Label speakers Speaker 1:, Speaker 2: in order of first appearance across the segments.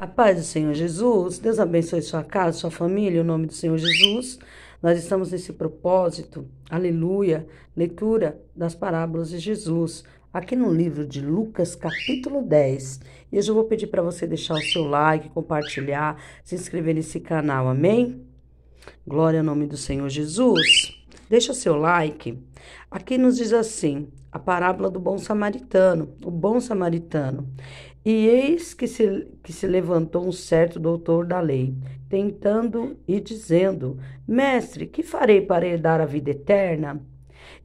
Speaker 1: A paz do Senhor Jesus, Deus abençoe sua casa, sua família, em nome do Senhor Jesus. Nós estamos nesse propósito, aleluia, leitura das parábolas de Jesus, aqui no livro de Lucas, capítulo 10. E hoje eu vou pedir para você deixar o seu like, compartilhar, se inscrever nesse canal, amém? Glória ao nome do Senhor Jesus. Deixa o seu like. Aqui nos diz assim, a parábola do bom samaritano, o bom samaritano. E eis que se levantou um certo doutor da lei, tentando e dizendo: Mestre, que farei para herdar a vida eterna?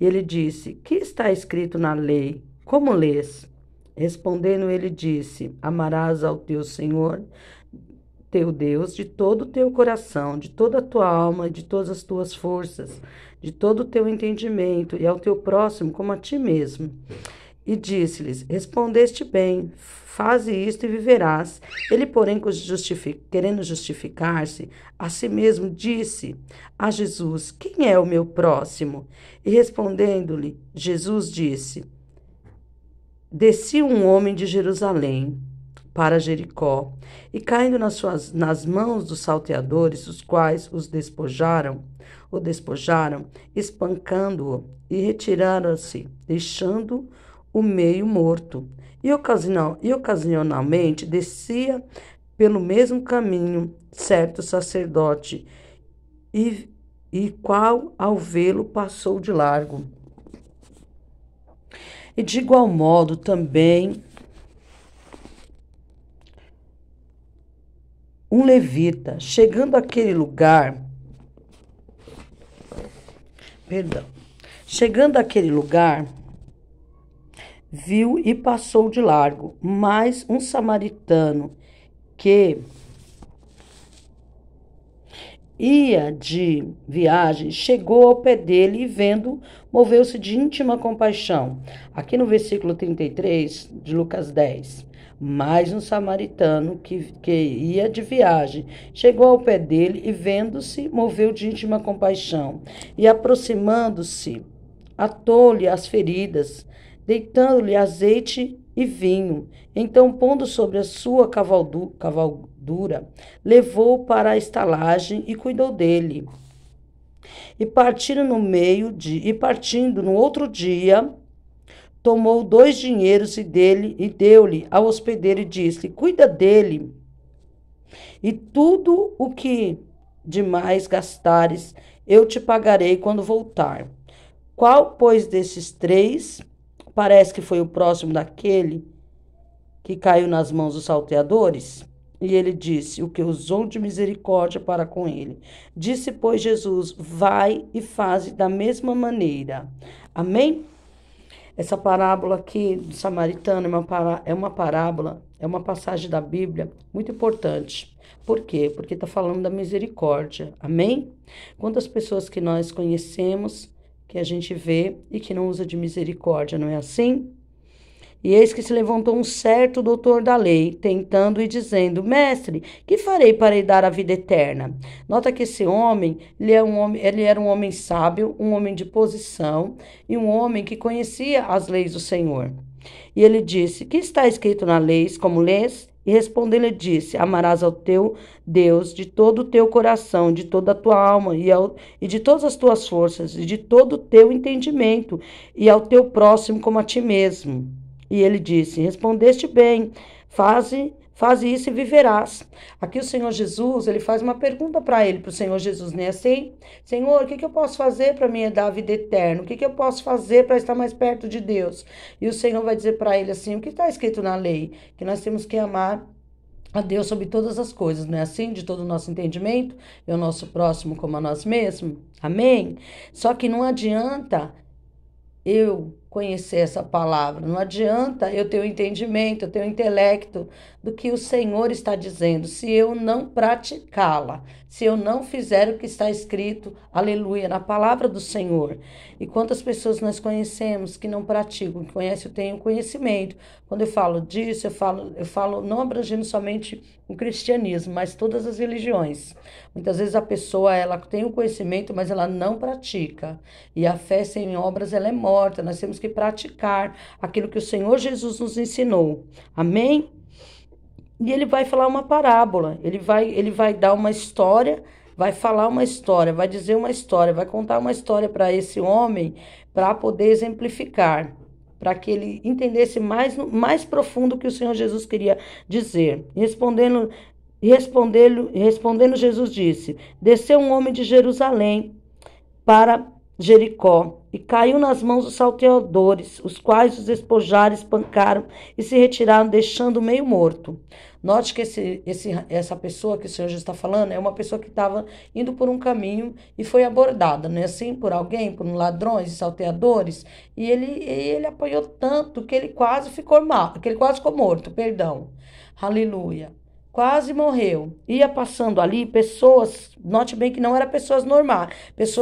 Speaker 1: E ele disse: Que está escrito na lei? Como lês? Respondendo, ele disse: Amarás ao teu Senhor, teu Deus, de todo o teu coração, de toda a tua alma, de todas as tuas forças, de todo o teu entendimento, e ao teu próximo como a ti mesmo. E disse-lhes: Respondeste bem, faze isto e viverás. Ele, porém, querendo justificar-se, a si mesmo disse a Jesus: Quem é o meu próximo? E respondendo-lhe, Jesus disse: Descia um homem de Jerusalém para Jericó, e caindo nas mãos dos salteadores, os quais o despojaram, espancando-o, e retiraram-se, deixando o meio morto. E ocasionalmente descia pelo mesmo caminho certo sacerdote, e qual ao vê-lo passou de largo. E de igual modo também um levita, chegando àquele lugar, viu e passou de largo, mas um samaritano que ia de viagem chegou ao pé dele e, vendo, moveu-se de íntima compaixão. Aqui no versículo 33 de Lucas 10. Mas um samaritano que ia de viagem chegou ao pé dele e, vendo-se, moveu de íntima compaixão. E, aproximando-se, atou-lhe as feridas, deitando-lhe azeite e vinho. Então, pondo sobre a sua cavalgadura, levou-o para a estalagem e cuidou dele. E partindo no outro dia, tomou 2 dinheiros e deu-lhe ao hospedeiro e disse: Cuida dele, e tudo o que demais gastares, eu te pagarei quando voltar. Qual, pois, desses 3 parece que foi o próximo daquele que caiu nas mãos dos salteadores? E ele disse: O que usou de misericórdia para com ele. Disse, pois, Jesus: Vai e faze da mesma maneira. Amém? Essa parábola aqui do samaritano é uma parábola, é uma passagem da Bíblia muito importante. Por quê? Porque está falando da misericórdia. Amém? Quantas pessoas que nós conhecemos, que a gente vê e que não usa de misericórdia, não é assim? E eis que se levantou um certo doutor da lei, tentando e dizendo: Mestre, que farei para lhe dar a vida eterna? Nota que esse homem, ele era um homem sábio, um homem de posição e um homem que conhecia as leis do Senhor. E ele disse: Que está escrito na lei, como lês? E respondendo, ele disse: Amarás ao teu Deus de todo o teu coração, de toda a tua alma e de todas as tuas forças, e de todo o teu entendimento, e ao teu próximo como a ti mesmo. E ele disse: Respondeste bem, faze isso e viverás. Aqui o Senhor Jesus, ele faz uma pergunta para o Senhor Jesus, não é assim? Senhor, o que eu posso fazer para me dar a vida eterna? O que eu posso fazer para estar mais perto de Deus? E o Senhor vai dizer para ele assim: o que está escrito na lei? Que nós temos que amar a Deus sobre todas as coisas, não é assim? De todo o nosso entendimento, e o nosso próximo como a nós mesmos. Amém? Só que não adianta eu conhecer essa palavra, não adianta eu ter o entendimento, eu ter o intelecto do que o Senhor está dizendo, se eu não praticá-la, se eu não fizer o que está escrito, aleluia, na palavra do Senhor. E quantas pessoas nós conhecemos que não praticam, que conhecem, eu tenho conhecimento. Quando eu falo disso, eu falo não abrangendo somente o cristianismo, mas todas as religiões. Muitas vezes a pessoa, ela tem o conhecimento, mas ela não pratica. E a fé sem obras, ela é morta. Nós temos que praticar aquilo que o Senhor Jesus nos ensinou. Amém? E ele vai falar uma parábola, ele vai dar uma história, vai falar uma história, vai dizer uma história, vai contar uma história para esse homem, para poder exemplificar, para que ele entendesse mais profundo o que o Senhor Jesus queria dizer. Respondendo, Jesus disse: Desceu um homem de Jerusalém para Jericó, e caiu nas mãos dos salteadores, os quais os despojaram, espancaram e se retiraram, deixando meio morto. Note que essa pessoa que o Senhor Jesus está falando é uma pessoa que estava indo por um caminho e foi abordada, não é assim? Por alguém, por ladrões e salteadores, e ele apanhou tanto que ele quase ficou mal, que ele quase ficou morto, perdão. Aleluia. Quase morreu. Ia passando ali pessoas, note bem que não eram pessoas normais,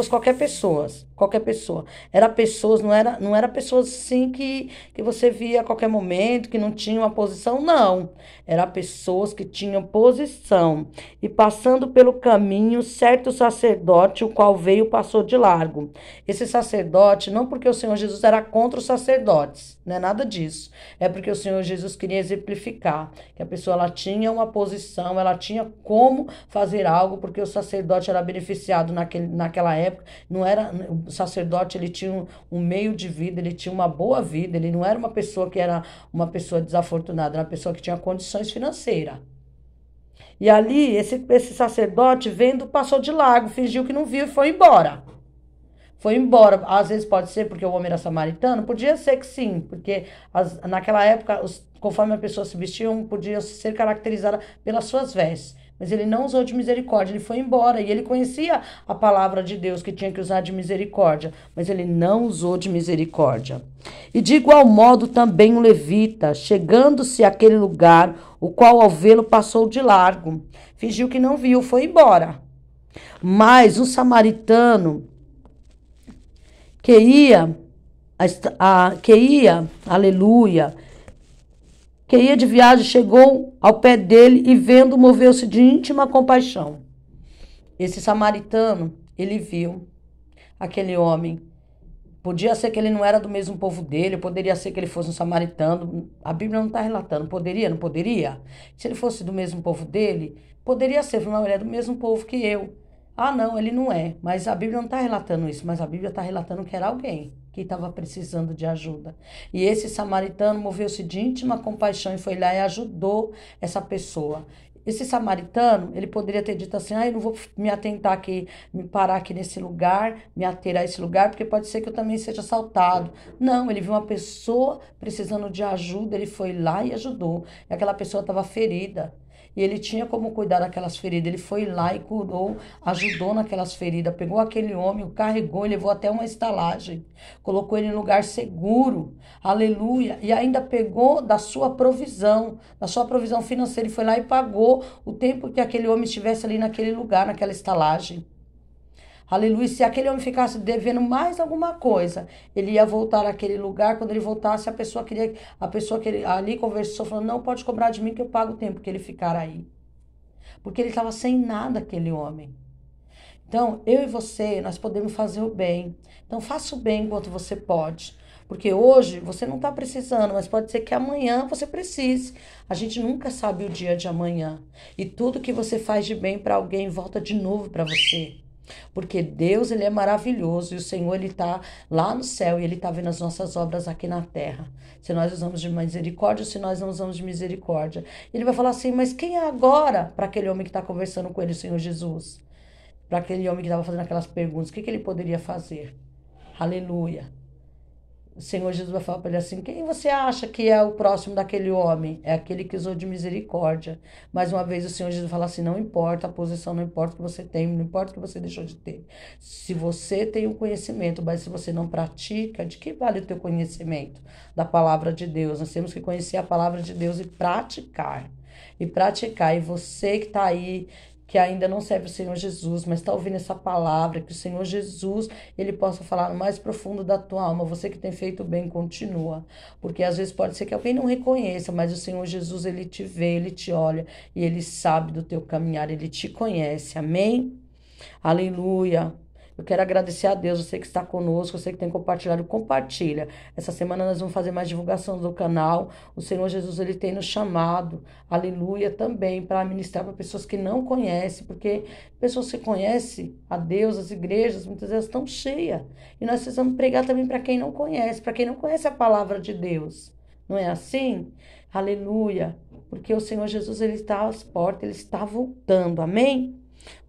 Speaker 1: qualquer pessoa. Era pessoas, não era pessoas assim que você via a qualquer momento, que não tinham uma posição, não. Era pessoas que tinham posição. E passando pelo caminho, certo sacerdote, o qual veio, passou de largo. Esse sacerdote, não porque o Senhor Jesus era contra os sacerdotes, não é nada disso. É porque o Senhor Jesus queria exemplificar que a pessoa ela tinha uma posição, ela tinha como fazer algo, porque o sacerdote era beneficiado naquela época. Não era o sacerdote, ele tinha um meio de vida, ele tinha uma boa vida, ele não era uma pessoa que era uma pessoa desafortunada, era uma pessoa que tinha condições financeiras. E ali, esse sacerdote vendo, passou de largo, fingiu que não viu e foi embora. Foi embora. Às vezes pode ser porque o homem era samaritano, podia ser que sim, porque naquela época, conforme a pessoa se vestia, podia ser caracterizada pelas suas vestes. Mas ele não usou de misericórdia, ele foi embora. E ele conhecia a palavra de Deus, que tinha que usar de misericórdia, mas ele não usou de misericórdia. E de igual modo também o levita, chegando-se àquele lugar, o qual ao vê-lo passou de largo, fingiu que não viu, foi embora. Mas o samaritano que ia de viagem, chegou ao pé dele e vendo, moveu-se de íntima compaixão. Esse samaritano, ele viu aquele homem. Podia ser que ele não era do mesmo povo dele, poderia ser que ele fosse um samaritano. A Bíblia não está relatando. Poderia, não poderia? Se ele fosse do mesmo povo dele, poderia ser. Não, ele é do mesmo povo que eu. Ah, não, ele não é. Mas a Bíblia não está relatando isso. Mas a Bíblia está relatando que era alguém que estava precisando de ajuda. E esse samaritano moveu-se de íntima compaixão e foi lá e ajudou essa pessoa. Esse samaritano, ele poderia ter dito assim, eu não vou me atentar aqui, me parar aqui nesse lugar, me ater a esse lugar, porque pode ser que eu também seja assaltado. Não, ele viu uma pessoa precisando de ajuda, ele foi lá e ajudou. E aquela pessoa estava ferida. E ele tinha como cuidar daquelas feridas. Ele foi lá e curou, ajudou naquelas feridas. Pegou aquele homem, o carregou e levou até uma estalagem. Colocou ele em lugar seguro. Aleluia. E ainda pegou da sua provisão financeira. E foi lá e pagou o tempo que aquele homem estivesse ali naquele lugar, naquela estalagem. Aleluia. Se aquele homem ficasse devendo mais alguma coisa, ele ia voltar àquele lugar. Quando ele voltasse, a pessoa que ele ali conversou, falou, não pode cobrar de mim que eu pago o tempo que ele ficar aí. Porque ele estava sem nada, aquele homem. Então, eu e você, nós podemos fazer o bem. Então, faça o bem enquanto você pode. Porque hoje você não está precisando, mas pode ser que amanhã você precise. A gente nunca sabe o dia de amanhã. E tudo que você faz de bem para alguém volta de novo para você. Porque Deus, ele é maravilhoso e o Senhor, ele está lá no céu e ele está vendo as nossas obras aqui na terra. Se nós usamos de misericórdia ou se nós não usamos de misericórdia. Ele vai falar assim, mas quem é agora para aquele homem que está conversando com ele, o Senhor Jesus? Para aquele homem que estava fazendo aquelas perguntas, o que ele poderia fazer? Aleluia. O Senhor Jesus vai falar para ele assim, quem você acha que é o próximo daquele homem? É aquele que usou de misericórdia. Mais uma vez o Senhor Jesus fala assim, não importa a posição, não importa o que você tem, não importa o que você deixou de ter. Se você tem o conhecimento, mas se você não pratica, de que vale o teu conhecimento da palavra de Deus? Nós temos que conhecer a palavra de Deus e praticar. E você que está aí, que ainda não serve o Senhor Jesus, mas está ouvindo essa palavra, que o Senhor Jesus, ele possa falar no mais profundo da tua alma. Você que tem feito bem, continua. Porque às vezes pode ser que alguém não reconheça, mas o Senhor Jesus, ele te vê, ele te olha e ele sabe do teu caminhar, ele te conhece. Amém? Aleluia. Eu quero agradecer a Deus, você que está conosco, você que tem compartilhado, compartilha. Essa semana nós vamos fazer mais divulgação do canal. O Senhor Jesus, ele tem nos chamado, aleluia, também para ministrar para pessoas que não conhecem, porque pessoas que conhecem a Deus, as igrejas, muitas vezes estão cheias. E nós precisamos pregar também para quem não conhece a palavra de Deus. Não é assim? Aleluia. Porque o Senhor Jesus, ele está às portas, ele está voltando. Amém?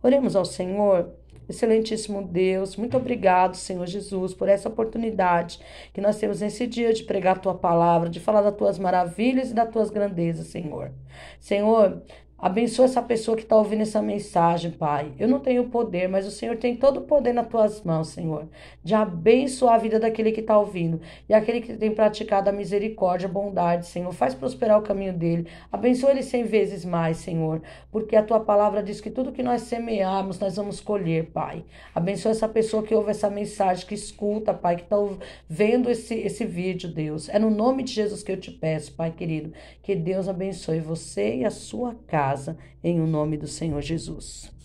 Speaker 1: Oremos ao Senhor. Excelentíssimo Deus, muito obrigado, Senhor Jesus, por essa oportunidade que nós temos nesse dia de pregar a tua palavra, de falar das tuas maravilhas e das tuas grandezas, Senhor. Senhor, abençoa essa pessoa que está ouvindo essa mensagem, Pai. Eu não tenho poder, mas o Senhor tem todo o poder nas tuas mãos, Senhor, de abençoar a vida daquele que está ouvindo e aquele que tem praticado a misericórdia, a bondade, Senhor. Faz prosperar o caminho dele. Abençoa ele 100 vezes mais, Senhor, porque a tua palavra diz que tudo que nós semearmos, nós vamos colher, Pai. Abençoa essa pessoa que ouve essa mensagem, que escuta, Pai, que está vendo esse vídeo, Deus. É no nome de Jesus que eu te peço, Pai querido, que Deus abençoe você e a sua casa, em o nome do Senhor Jesus.